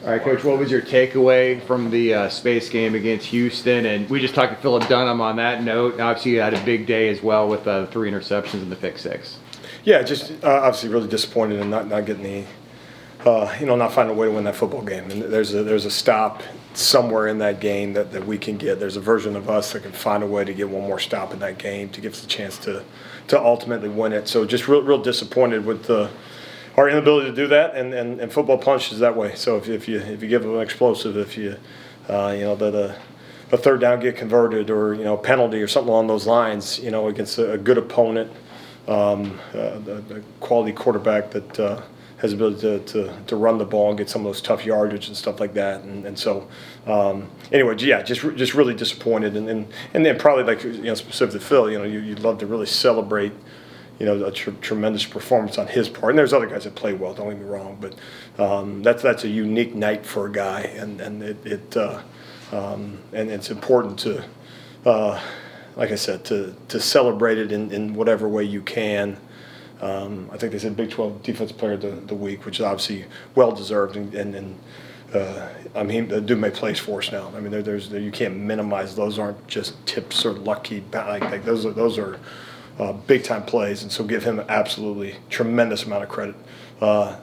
All right, Coach, what was your takeaway from the space game against Houston? And we just talked to Philip Dunham on that note. Obviously, you had a big day as well with 3 interceptions and the pick 6. Yeah, just obviously really disappointed in not getting the, not finding a way to win that football game. And there's a stop somewhere in that game that we can get. There's a version of us that can find a way to get one more stop in that game to give us a chance to ultimately win it. So just real disappointed with our inability to do that, and football punches that way. So if you give them an explosive, if you let a third down get converted, or penalty or something along those lines, against a good opponent, a quality quarterback that has the ability to run the ball and get some of those tough yardage and stuff like that, and so anyway, yeah, just really disappointed, and then probably like specifically Phil, you'd love to really celebrate a tremendous performance on his part. And there's other guys that play well, don't get me wrong, but that's a unique night for a guy, and it's important to, like I said, to celebrate it in whatever way you can. I think they said Big 12 Defensive Player of the Week, which is obviously well deserved, and the dude made plays for us now. I mean, you can't minimize those. Aren't just tips or lucky. Like those are big time plays, and so give him an absolutely tremendous amount of credit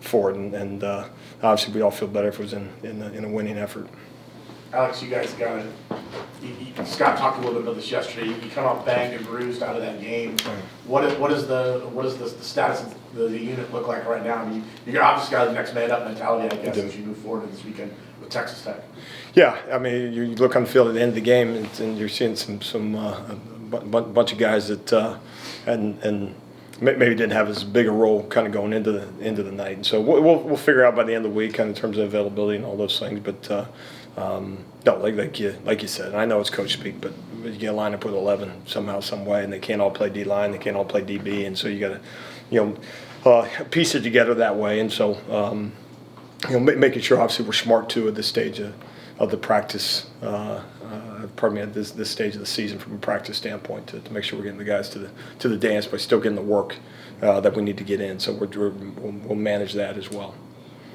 for it. And obviously, we all feel better if it was in a winning effort. Alex, you guys got it. Scott talked a little bit about this yesterday. You come out banged and bruised out of that game. What does the status of the unit look like right now? I mean, you obviously got the next man up mentality, I guess, as you move forward this weekend with Texas Tech. Yeah, I mean, you look on the field at the end of the game, and you're seeing some bunch of guys that and maybe didn't have as big a role kind of going into the night. And so we'll figure out by the end of the week, kind of in terms of availability and all those things. But no, like you said, and I know it's coach speak, but you get a lineup with 11 somehow, some way, and they can't all play D line, they can't all play DB, and so you got to piece it together that way. And so making sure obviously we're smart too at this stage of the practice. At this stage of the season from a practice standpoint, to make sure we're getting the guys to the dance, but still getting the work that we need to get in. So we'll manage that as well.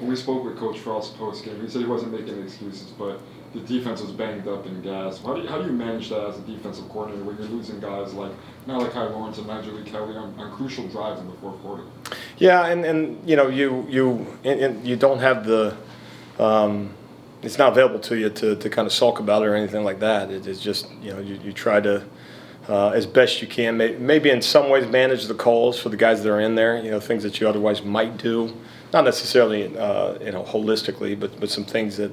When we spoke with Coach Frost post game, he said he wasn't making excuses, but the defense was banged up and gassed. How do you manage that as a defensive coordinator when you're losing guys like Malachi Lawrence and Nigel Kelly on crucial drives in the fourth quarter? Yeah, and you don't have the. It's not available to you to kind of sulk about it or anything like that. It's just you try to as best you can, maybe in some ways manage the calls for the guys that are in there. Things that you otherwise might do, not necessarily holistically, but some things that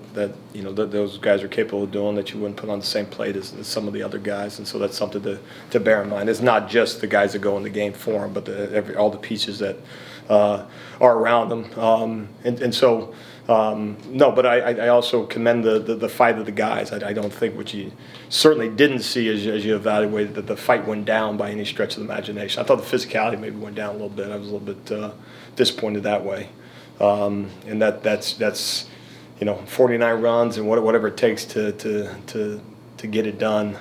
those guys are capable of doing that you wouldn't put on the same plate as some of the other guys. And so that's something to bear in mind. It's not just the guys that go in the game for them, but all the pieces that are around them. And so. No, but I also commend the fight of the guys. I don't think what you certainly didn't see as you evaluated that the fight went down by any stretch of the imagination. I thought the physicality maybe went down a little bit. I was a little bit disappointed that way, and that's 49 runs and whatever it takes to get it done.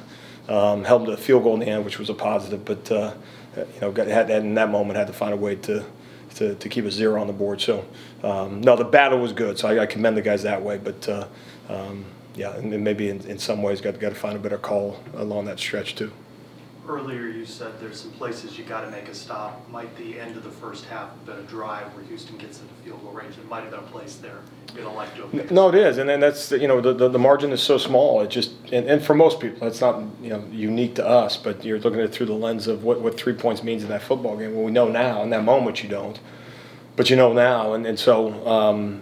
Held to a field goal in the end, which was a positive, but had in that moment had to find a way to keep a 0 on the board. So, no, the battle was good. So I commend the guys that way. But, yeah, and maybe in some ways got to find a better call along that stretch too. Earlier you said there's some places you got to make a stop. Might the end of the first half have been a drive where Houston gets into field goal range? It might have been a place there you'd have liked to have made. No, it is, and then that's the margin is so small. It just and for most people, it's not unique to us. But you're looking at it through the lens of what 3 points means in that football game. Well, we know now. In that moment, you don't, but you know now, and so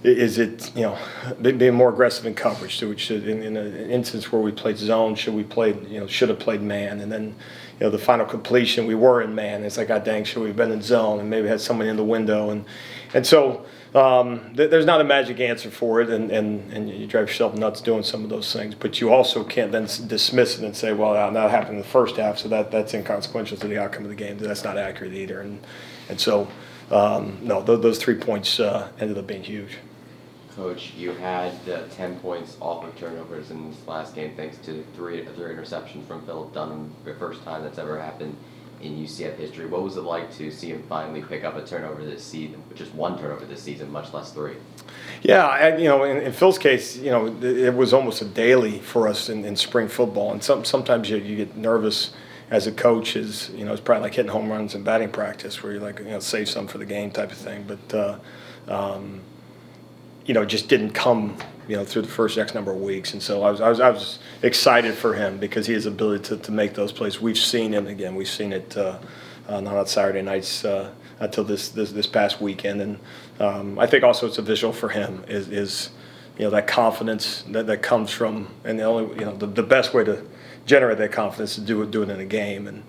is it being more aggressive in coverage? So we should, in an instance where we played zone, should have played man, and then the final completion we were in man. It's like, God dang, should we have been in zone and maybe had someone in the window, and so there's not a magic answer for it, and you drive yourself nuts doing some of those things, but you also can't then dismiss it and say, well, that happened in the first half, so that's inconsequential to the outcome of the game. That's not accurate either, and so no, those 3 points ended up being huge. Coach, you had 10 points off of turnovers in this last game thanks to three interceptions from Philip Dunham, the first time that's ever happened. in UCF history. What was it like to see him finally pick up a turnover this season, just one turnover this season, much less three? Yeah, in Phil's case, it was almost a daily for us in spring football, and sometimes you get nervous as a coach. It's probably like hitting home runs in batting practice, where you're like, save some for the game type of thing. But it just didn't come, through the first X number of weeks, and so I was excited for him because he has the ability to make those plays. We've seen it again. We've seen it not on Saturday nights until this past weekend, and I think also it's a visual for him is that confidence that comes from, and the only the best way to generate that confidence is do it in a game, and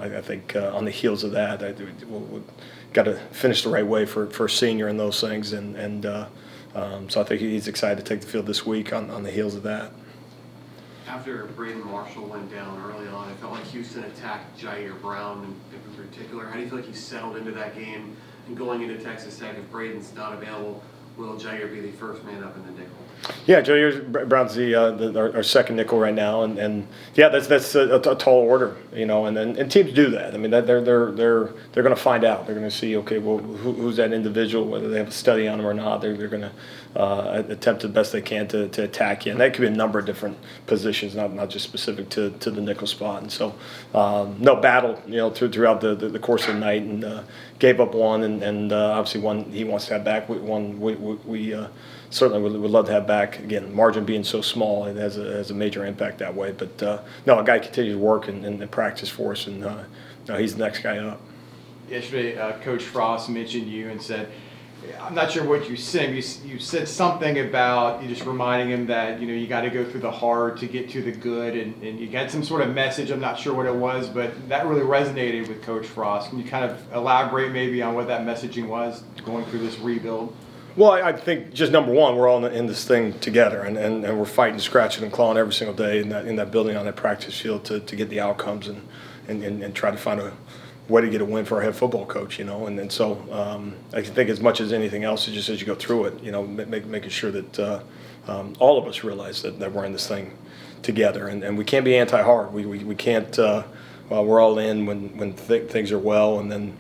I think on the heels of that, we've got to finish the right way for a senior in those things, and so I think he's excited to take the field this week on the heels of that. After Braden Marshall went down early on, I felt like Houston attacked Jair Brown in particular. How do you feel like he settled into that game? And going into Texas Tech, if Braden's not available, will Jair be the first man up in the nickel? Yeah, Jair Brown's our second nickel right now, and yeah, that's a tall order, and teams do that. I mean, they're going to find out. They're going to see, okay, well, who's that individual, whether they have a study on them or not. They're going to attempt the best they can to attack you, and that could be a number of different positions, not just specific to the nickel spot. And so, no battle, throughout the course of the night, and gave up one, and obviously one he wants to have back. We certainly would love to have back. Again, margin being so small, it has a major impact that way. But no, a guy continues to work and practice for us, and he's the next guy up. Yesterday, Coach Frost mentioned you and said, I'm not sure what you said. You said something about you just reminding him that you got to go through the hard to get to the good, and you got some sort of message. I'm not sure what it was, but that really resonated with Coach Frost. Can you kind of elaborate maybe on what that messaging was going through this rebuild? Well, I think just number one, we're all in this thing together, and we're fighting, scratching, and clawing every single day in that building, on that practice field to get the outcomes and try to find a way to get a win for our head football coach, and so I think as much as anything else, it's just as you go through it, making sure that all of us realize that we're in this thing together, and we can't be anti-hard. We can't. We're all in when things are well, and then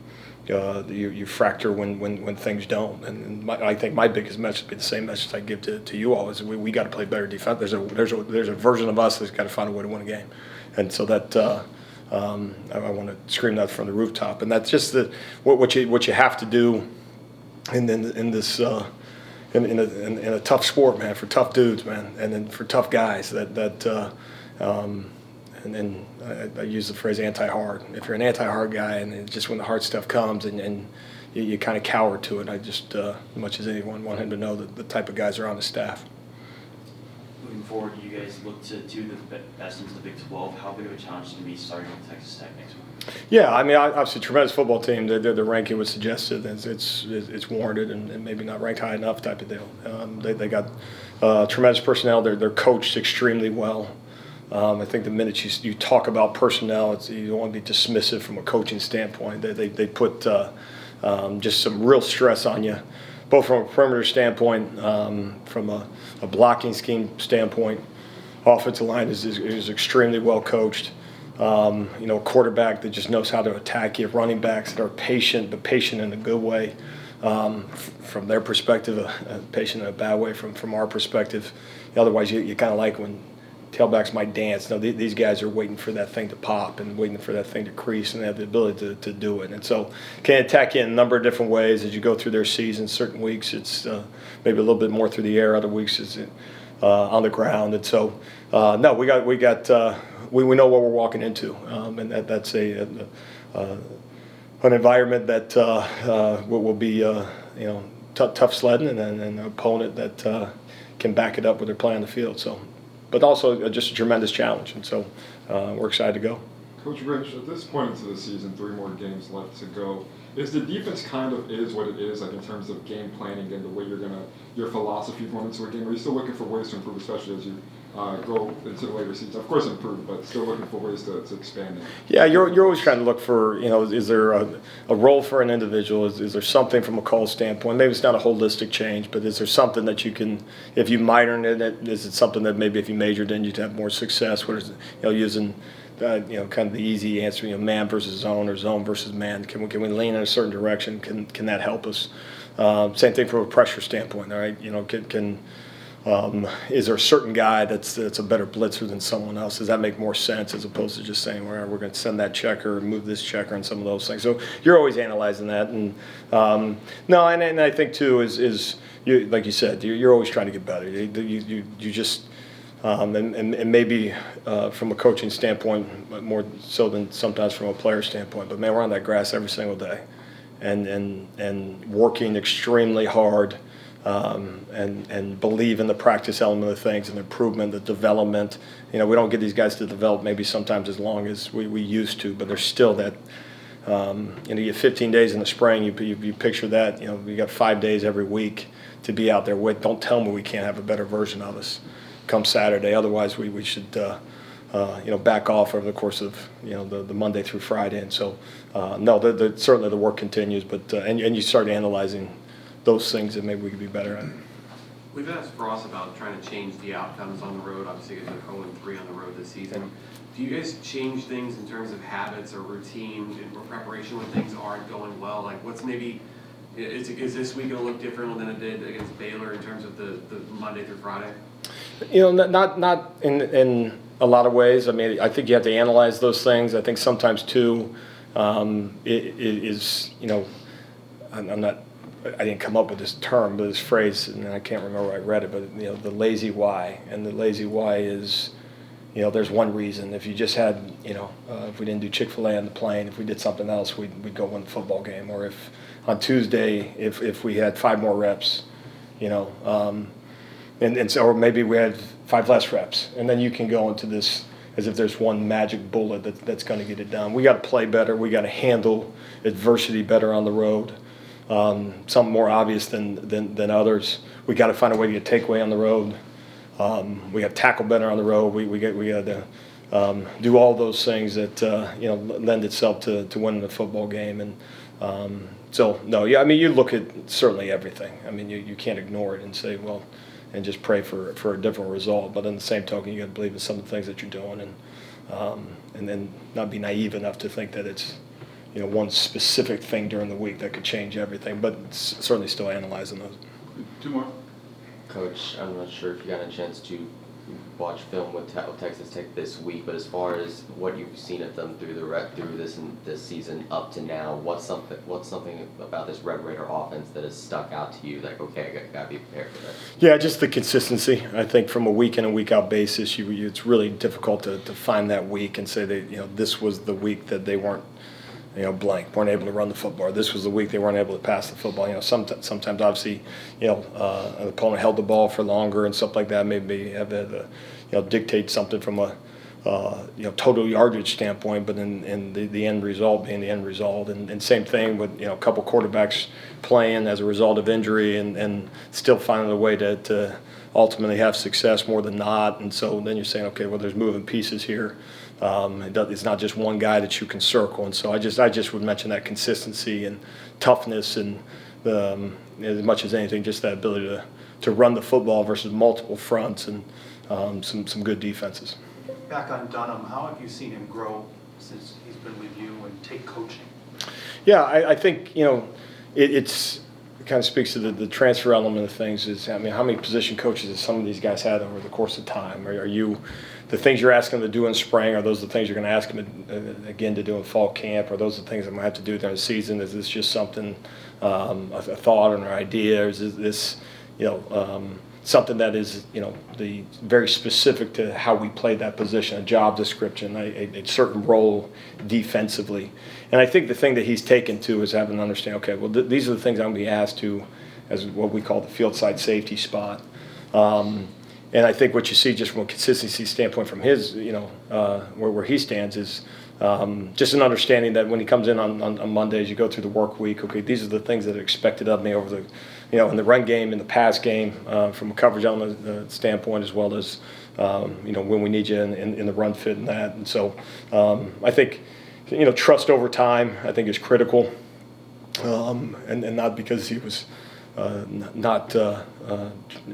you fracture when things don't. And I think my biggest message would be the same message I give to you all is we got to play better defense. There's a version of us that's got to find a way to win a game, and so that. I want to scream that from the rooftop, and that's just what you have to do in this in a tough sport, man, for tough dudes, man, and then for tough guys. And then I use the phrase anti-hard. If you're an anti-hard guy, and just when the hard stuff comes, and you kind of cower to it, I just as much as anyone want him to know that the type of guys are on the staff. Moving forward, you guys look to the best into the Big 12. How big of a challenge to be starting with Texas Tech next week? Yeah, I mean, obviously, tremendous football team. The ranking was suggested. It's warranted and maybe not ranked high enough type of deal. They got tremendous personnel. They're coached extremely well. I think the minute you talk about personnel, you don't want to be dismissive from a coaching standpoint. They put just some real stress on you, both from a perimeter standpoint, from a blocking scheme standpoint. Offensive line is extremely well coached. A quarterback that just knows how to attack you. Running backs that are patient, but patient in a good way. From their perspective, patient in a bad way from our perspective. Otherwise, you kind of like when tailbacks might dance. No, these guys are waiting for that thing to pop and waiting for that thing to crease, and they have the ability to do it. And so can attack you in a number of different ways as you go through their season. Certain weeks it's maybe a little bit more through the air. Other weeks it's on the ground. And so no, we know what we're walking into, and that's an environment that will be tough sledding, and an opponent that can back it up with their play on the field. So. But also just a tremendous challenge, and so we're excited to go. Coach Grinch, at this point into the season, 3 more games left to go. Is the defense kind of what it is, like in terms of game planning and the way your philosophy going into a game? Are you still looking for ways to improve, especially as you go into the later seasons? Of course, improve, but still looking for ways to expand it. Yeah, you're always trying to look for, is there a role for an individual? Is there something from a call standpoint? Maybe it's not a holistic change, but is there something that you can, if you minor in it, is it something that maybe if you majored in, you'd have more success? Whereas, using kind of the easy answer, man versus zone or zone versus man. Can we lean in a certain direction? Can that help us? Same thing from a pressure standpoint. All right, is there a certain guy that's a better blitzer than someone else? Does that make more sense as opposed to just saying we're going to send that checker and move this checker and some of those things? So you're always analyzing that, and no, and I think too is you, like you said, you're always trying to get better. You just and maybe from a coaching standpoint more so than sometimes from a player standpoint. But man, we're on that grass every single day, and working extremely hard. And believe in the practice element of things and the improvement, the development. We don't get these guys to develop maybe sometimes as long as we used to, but there's still that. You get 15 days in the spring. You picture that. We got 5 days every week to be out there with. Don't tell me we can't have a better version of us come Saturday. Otherwise, we should back off over the course of the Monday through Friday. And so no, certainly the work continues, but and you start analyzing those things that maybe we could be better at. We've asked Frost about trying to change the outcomes on the road. Obviously, you guys are 0-3 on the road this season. Do you guys change things in terms of habits or routine or preparation when things aren't going well? Like, what's maybe is this week going to look different than it did against Baylor in terms of the Monday through Friday? Not in a lot of ways. I mean, I think you have to analyze those things. I think sometimes too, it is I didn't come up with this term, but this phrase, and I can't remember where I read it, but the lazy why, and the lazy why is, there's one reason. If you just had, if we didn't do Chick-fil-A on the plane, if we did something else, we'd go win the football game. Or if on Tuesday, if we had 5 more reps, and so or maybe we had 5 less reps, and then you can go into this as if there's one magic bullet that's going to get it done. We got to play better. We got to handle adversity better on the road. Some more obvious than others. We got to find a way to get takeaway on the road. We got to tackle better on the road. We got to do all those things that lend itself to winning the football game. And so no, yeah, I mean you look at certainly everything. I mean you can't ignore it and say well, and just pray for a different result. But in the same token, you got to believe in some of the things that you're doing, and then not be naive enough to think that it's one specific thing during the week that could change everything, but certainly still analyzing those. 2 more. Coach, I'm not sure if you got a chance to watch film with Texas Tech this week, but as far as what you've seen of them through this season up to now, what's something about this Red Raider offense that has stuck out to you? Like, okay, I gotta be prepared for that. Yeah, just the consistency. I think from a week in and week out basis, it's really difficult to find that week and say that this was the week that they weren't. Weren't able to run the football. This was the week they weren't able to pass the football. Sometimes obviously, an opponent held the ball for longer and stuff like that. Maybe have to, dictate something from a, total yardage standpoint. But in the end result being the end result, and same thing with a couple quarterbacks playing as a result of injury and still finding a way to ultimately have success more than not. And so then you're saying, okay, well, there's moving pieces here. It's not just one guy that you can circle, and so I just would mention that consistency and toughness, and as much as anything, just that ability to run the football versus multiple fronts and some good defenses. Back on Dunham, how have you seen him grow since he's been with you and take coaching? Yeah, I think it kind of speaks to the transfer element of things. Is how many position coaches have some of these guys had over the course of time? Are you the things you're asking them to do in spring, are those the things you're going to ask them again to do in fall camp? Are those the things I'm going to have to do during the season? Is this just something, a thought or an idea? Or is this, something that is, the very specific to how we play that position, a job description, a certain role defensively? And I think the thing that he's taken to is having to understand, okay, well, these are the things I'm going to be asked to as what we call the field side safety spot. And I think what you see just from a consistency standpoint from his, where he stands is just an understanding that when he comes in on Mondays, you go through the work week, okay, these are the things that are expected of me over the, in the run game, in the pass game, from a coverage element standpoint, as well as, when we need you in the run fit and that. And so I think, trust over time, I think is critical, and not because he was not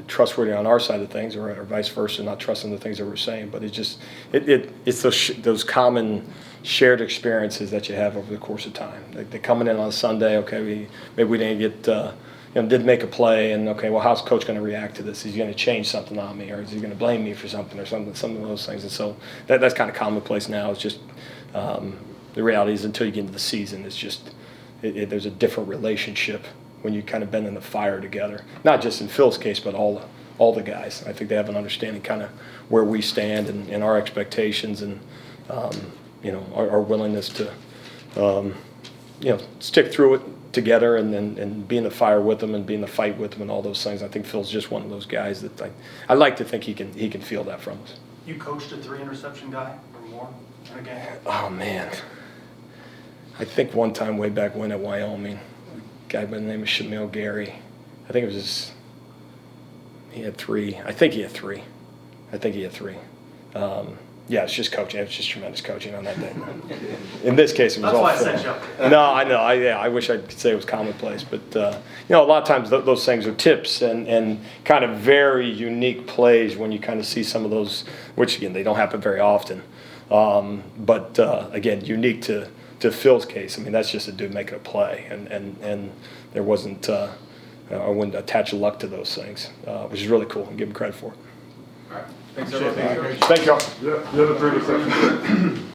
trustworthy on our side of things, or vice versa, not trusting the things that we're saying. But it's those common shared experiences that you have over the course of time. They're coming in on a Sunday. Okay, maybe we didn't get. Didn't make a play, and okay, well, how's coach going to react to this? Is he going to change something on me, or is he going to blame me for something, or some of those things? And so that's kind of commonplace now. It's just the reality is until you get into the season, it's just there's a different relationship when you kind of been in the fire together. Not just in Phil's case, but all the guys. I think they have an understanding kind of where we stand and our expectations, and our willingness to stick through it together and be in the fire with them and be in the fight with them and all those things. I think Phil's just one of those guys that I like to think he can feel that from us. You coached a 3-interception guy or more in a game? Oh man, I think one time way back when at Wyoming, a guy by the name of Shamil Gary, I think it was he had 3. I think he had 3. Yeah, it's just coaching. It's just tremendous coaching on that day. In this case, it was That's all why I Phil. sent you up there. No, I know. I wish I could say it was commonplace, but a lot of times those things are tips and kind of very unique plays when you kind of see some of those, which again they don't happen very often. But again, unique to Phil's case. I mean, that's just a dude making a play, and there wasn't. I wouldn't attach luck to those things, which is really cool and give him credit for it. All right. Thanks, everyone. Thank you all. Yeah, the other 3 interceptions.